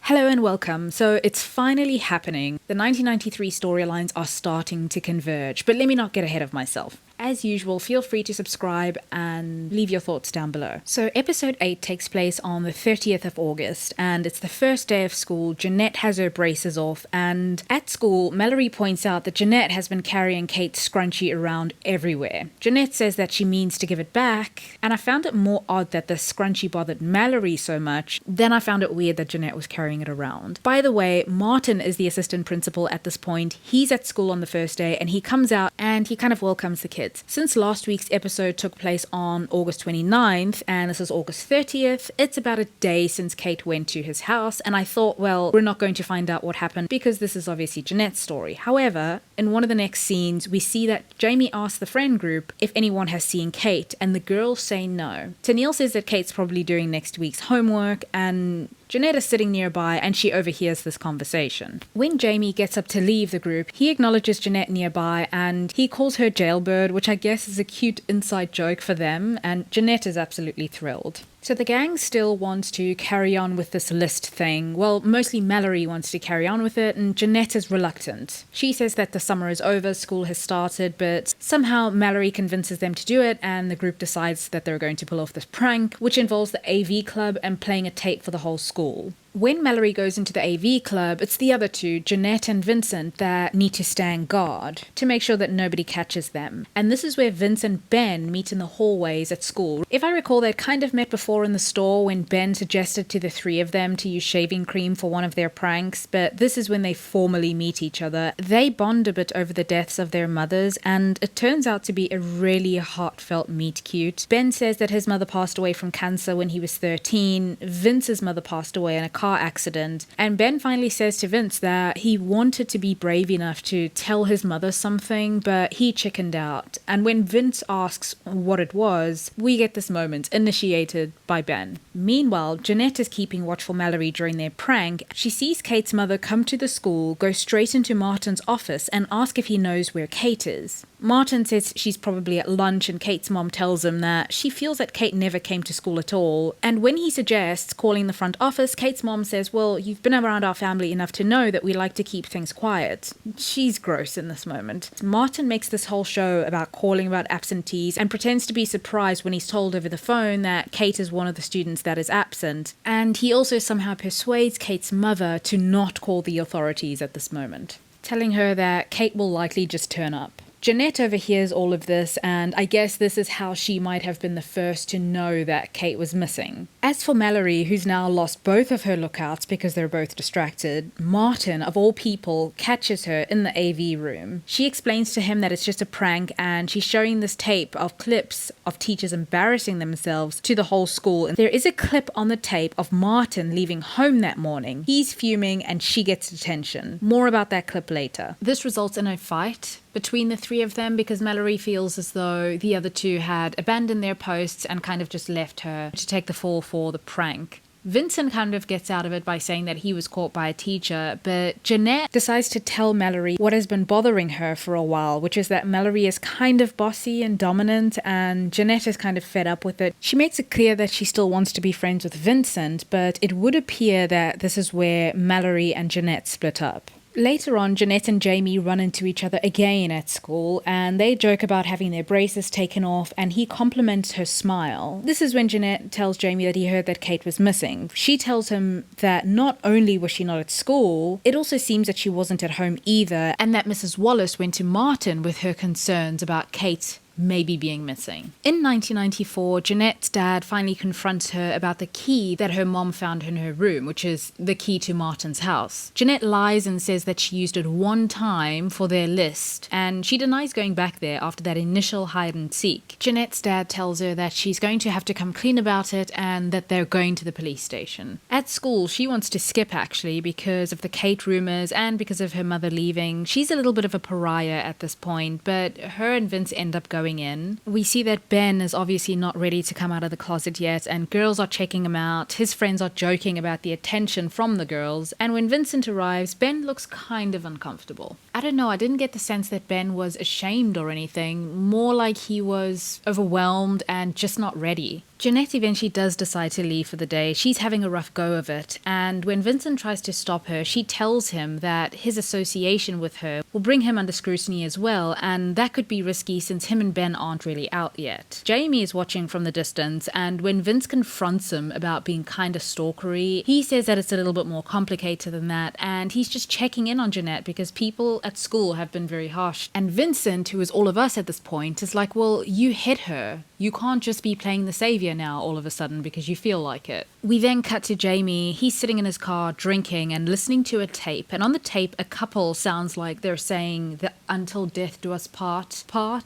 Hello and welcome. So it's finally happening. The 1993 storylines are starting to converge, but let me not get ahead of myself. As usual, feel free to subscribe and leave your thoughts down below. So episode 8 takes place on the 30th of August, and it's the first day of school. Jeanette has her braces off, and at school, Mallory points out that Jeanette has been carrying Kate's scrunchie around everywhere. Jeanette says that she means to give it back, and I found it more odd that the scrunchie bothered Mallory so much than I found it weird that Jeanette was carrying it around. By the way, Martin is the assistant principal at this point. He's at school on the first day, and he comes out and he kind of welcomes the kids. Since last week's episode took place on August 29th and this is August 30th, it's about a day since Kate went to his house, and I thought, well, we're not going to find out what happened because this is obviously Jeanette's story. However, in one of the next scenes, we see that Jamie asks the friend group if anyone has seen Kate, and the girls say no. Tennille says that Kate's probably doing next week's homework, and Jeanette is sitting nearby and she overhears this conversation. When Jamie gets up to leave the group, he acknowledges Jeanette nearby and he calls her Jailbird, which I guess is a cute inside joke for them, and Jeanette is absolutely thrilled. So the gang still wants to carry on with this list thing. Well, mostly Mallory wants to carry on with it, and Jeanette is reluctant. She says that the summer is over, school has started, but somehow Mallory convinces them to do it, and the group decides that they're going to pull off this prank, which involves the AV club and playing a tape for the whole school. When Mallory goes into the AV club, it's the other two, Jeanette and Vincent, that need to stand guard to make sure that nobody catches them. And this is where Vince and Ben meet in the hallways at school. If I recall, they'd kind of met before in the store when Ben suggested to the three of them to use shaving cream for one of their pranks, but this is when they formally meet each other. They bond a bit over the deaths of their mothers, and it turns out to be a really heartfelt meet-cute. Ben says that his mother passed away from cancer when he was 13. Vince's mother passed away in a car accident, and Ben finally says to Vince that he wanted to be brave enough to tell his mother something, but he chickened out. And when Vince asks what it was, we get this moment initiated by Ben. Meanwhile, Jeanette is keeping watch for Mallory during their prank. She sees Kate's mother come to the school, go straight into Martin's office and ask if he knows where Kate is. Martin says she's probably at lunch, and Kate's mom tells him that she feels that Kate never came to school at all. And when he suggests calling the front office, Kate's mom says, well, you've been around our family enough to know that we like to keep things quiet. She's gross in this moment. Martin makes this whole show about calling about absentees and pretends to be surprised when he's told over the phone that Kate is one of the students that is absent. And he also somehow persuades Kate's mother to not call the authorities at this moment, telling her that Kate will likely just turn up. Jeanette overhears all of this, and I guess this is how she might have been the first to know that Kate was missing. As for Mallory, who's now lost both of her lookouts because they're both distracted, Martin, of all people, catches her in the AV room. She explains to him that it's just a prank, and she's showing this tape of clips of teachers embarrassing themselves to the whole school. And there is a clip on the tape of Martin leaving home that morning. He's fuming and she gets detention. More about that clip later. This results in a fight between the three of them because Mallory feels as though the other two had abandoned their posts and kind of just left her to take the fall for the prank. Vincent kind of gets out of it by saying that he was caught by a teacher, but Jeanette decides to tell Mallory what has been bothering her for a while, which is that Mallory is kind of bossy and dominant, and Jeanette is kind of fed up with it. She makes it clear that she still wants to be friends with Vincent, but it would appear that this is where Mallory and Jeanette split up. Later on, Jeanette and Jamie run into each other again at school, and they joke about having their braces taken off, and he compliments her smile. This is when Jeanette tells Jamie that he heard that Kate was missing. She tells him that not only was she not at school, it also seems that she wasn't at home either, and that Mrs. Wallace went to Martin with her concerns about Kate maybe being missing. In 1994, Jeanette's dad finally confronts her about the key that her mom found in her room, which is the key to Martin's house. Jeanette lies and says that she used it one time for their list, and she denies going back there after that initial hide and seek. Jeanette's dad tells her that she's going to have to come clean about it and that they're going to the police station. At school, she wants to skip actually because of the Kate rumors and because of her mother leaving. She's a little bit of a pariah at this point, but her and Vince end up going in. We see that Ben is obviously not ready to come out of the closet yet, and girls are checking him out. His friends are joking about the attention from the girls, and when Vincent arrives, Ben looks kind of uncomfortable. I don't know, I didn't get the sense that Ben was ashamed or anything, more like he was overwhelmed and just not ready. Jeanette eventually does decide to leave for the day. She's having a rough go of it, and when Vincent tries to stop her, she tells him that his association with her will bring him under scrutiny as well, and that could be risky since him and Ben aren't really out yet. Jamie is watching from the distance, and when Vince confronts him about being kinda stalkery, he says that it's a little bit more complicated than that, and he's just checking in on Jeanette because people at school have been very harsh. And Vincent, who is all of us at this point, is like, well, you hit her. You can't just be playing the savior now all of a sudden because you feel like it. We then cut to Jamie. He's sitting in his car drinking and listening to a tape, and on the tape a couple sounds like they're saying the until death do us part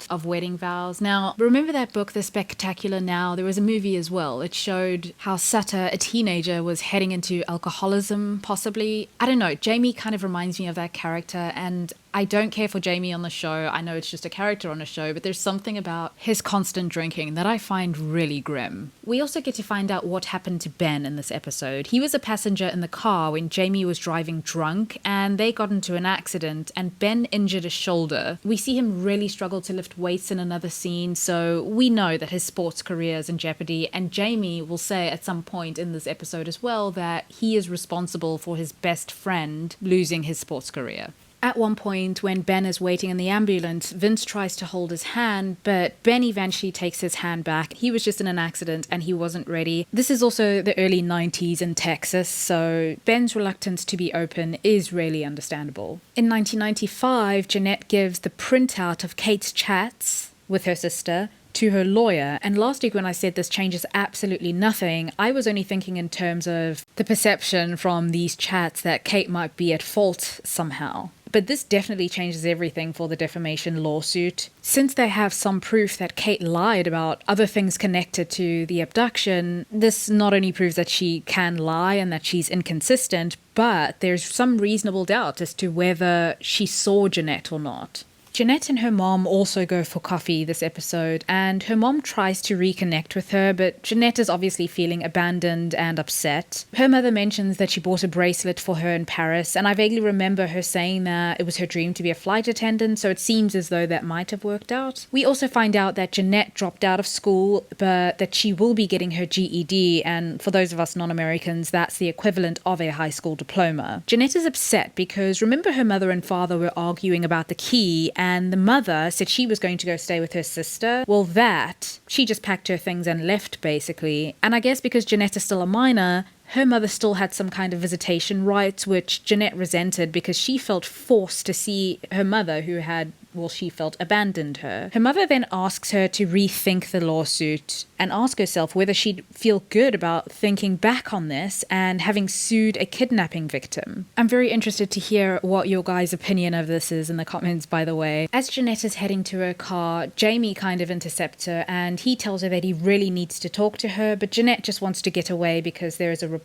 of wedding vows. Now remember that book The Spectacular Now? There was a movie as well. It showed how Sutter, a teenager, was heading into alcoholism possibly. I don't know, Jamie kind of reminds me of that character, and I don't care for Jamie on the show. I know it's just a character on a show, but there's something about his constant drinking that I find really grim. We also get to find out what happened to Ben in this episode. He was a passenger in the car when Jamie was driving drunk, and they got into an accident, and Ben injured his shoulder. We see him really struggle to lift weights in another scene, so we know that his sports career is in jeopardy, and Jamie will say at some point in this episode as well that he is responsible for his best friend losing his sports career. At one point, when Ben is waiting in the ambulance, Vince tries to hold his hand, but Ben eventually takes his hand back. He was just in an accident and he wasn't ready. This is also the early 90s in Texas, so Ben's reluctance to be open is really understandable. In 1995, Jeanette gives the printout of Kate's chats with her sister to her lawyer, and last week when I said this changes absolutely nothing, I was only thinking in terms of the perception from these chats that Kate might be at fault somehow. But this definitely changes everything for the defamation lawsuit. Since they have some proof that Kate lied about other things connected to the abduction, this not only proves that she can lie and that she's inconsistent, but there's some reasonable doubt as to whether she saw Jeanette or not. Jeanette and her mom also go for coffee this episode, and her mom tries to reconnect with her, but Jeanette is obviously feeling abandoned and upset. Her mother mentions that she bought a bracelet for her in Paris, and I vaguely remember her saying that it was her dream to be a flight attendant, so it seems as though that might have worked out. We also find out that Jeanette dropped out of school, but that she will be getting her GED, and for those of us non-Americans, that's the equivalent of a high school diploma. Jeanette is upset because remember her mother and father were arguing about the key, and the mother said she was going to go stay with her sister. Well, she just packed her things and left, basically. And I guess because Jeanette is still a minor, her mother still had some kind of visitation rights, which Jeanette resented because she felt forced to see her mother, who had, she felt abandoned her. Her mother then asks her to rethink the lawsuit and ask herself whether she'd feel good about thinking back on this and having sued a kidnapping victim. I'm very interested to hear what your guys' opinion of this is in the comments, by the way. As Jeanette is heading to her car, Jamie kind of intercepts her and he tells her that he really needs to talk to her, but Jeanette just wants to get away because there is a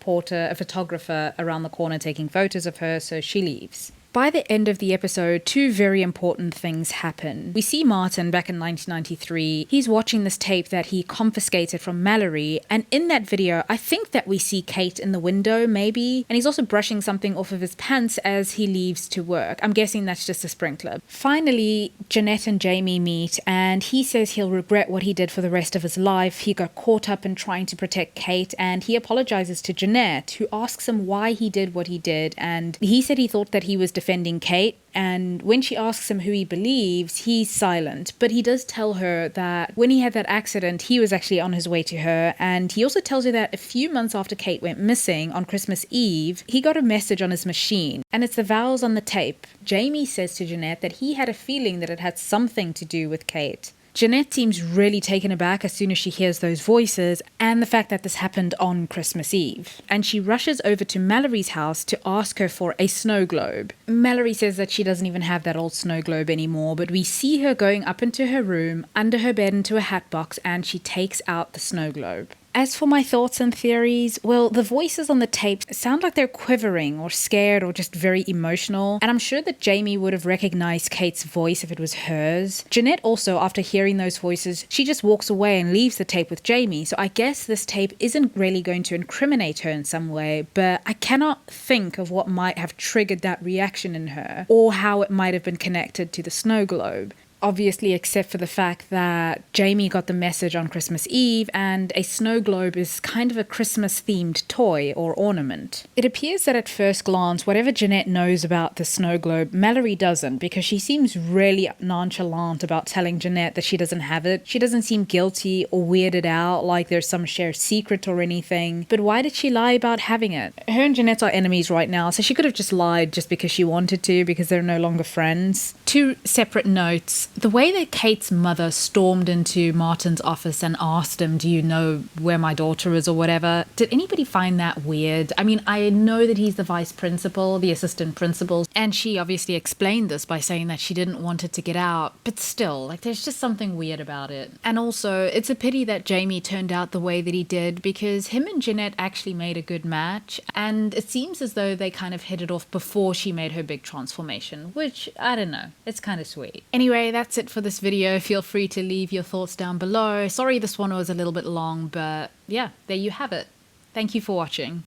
photographer around the corner taking photos of her, so she leaves. By the end of the episode, two very important things happen. We see Martin back in 1993. He's watching this tape that he confiscated from Mallory, and in that video, I think that we see Kate in the window, maybe, and he's also brushing something off of his pants as he leaves to work. I'm guessing that's just a sprinkler. Finally, Jeanette and Jamie meet, and he says he'll regret what he did for the rest of his life. He got caught up in trying to protect Kate, and he apologizes to Jeanette, who asks him why he did what he did, and he said he thought that he was defending Kate, and when she asks him who he believes, he's silent. But he does tell her that when he had that accident, he was actually on his way to her, and he also tells her that a few months after Kate went missing on Christmas Eve, he got a message on his machine, and it's the vows on the tape. Jamie says to Jeanette that he had a feeling that it had something to do with Kate. Jeanette seems really taken aback as soon as she hears those voices and the fact that this happened on Christmas Eve. And she rushes over to Mallory's house to ask her for a snow globe. Mallory says that she doesn't even have that old snow globe anymore, but we see her going up into her room, under her bed into a hat box, and she takes out the snow globe. As for my thoughts and theories, well, the voices on the tape sound like they're quivering or scared or just very emotional, and I'm sure that Jamie would have recognized Kate's voice if it was hers. Jeanette also, after hearing those voices, she just walks away and leaves the tape with Jamie, so I guess this tape isn't really going to incriminate her in some way, but I cannot think of what might have triggered that reaction in her, or how it might have been connected to the snow globe. Obviously, except for the fact that Jamie got the message on Christmas Eve, and a snow globe is kind of a Christmas-themed toy or ornament. It appears that at first glance, whatever Jeanette knows about the snow globe, Mallory doesn't, because she seems really nonchalant about telling Jeanette that she doesn't have it. She doesn't seem guilty or weirded out like there's some shared secret or anything. But why did she lie about having it? Her and Jeanette are enemies right now, so she could have just lied just because she wanted to, because they're no longer friends. Two separate notes. The way that Kate's mother stormed into Martin's office and asked him, "Do you know where my daughter is," or whatever, did anybody find that weird? I mean, I know that he's the vice principal, the assistant principal, and she obviously explained this by saying that she didn't want it to get out, but still, like, there's just something weird about it. And also, it's a pity that Jamie turned out the way that he did, because him and Jeanette actually made a good match, and it seems as though they kind of hit it off before she made her big transformation, which, I don't know, it's kind of sweet. Anyway, that's it for this video. Feel free to leave your thoughts down below. Sorry this one was a little bit long, but yeah, there you have it. Thank you for watching.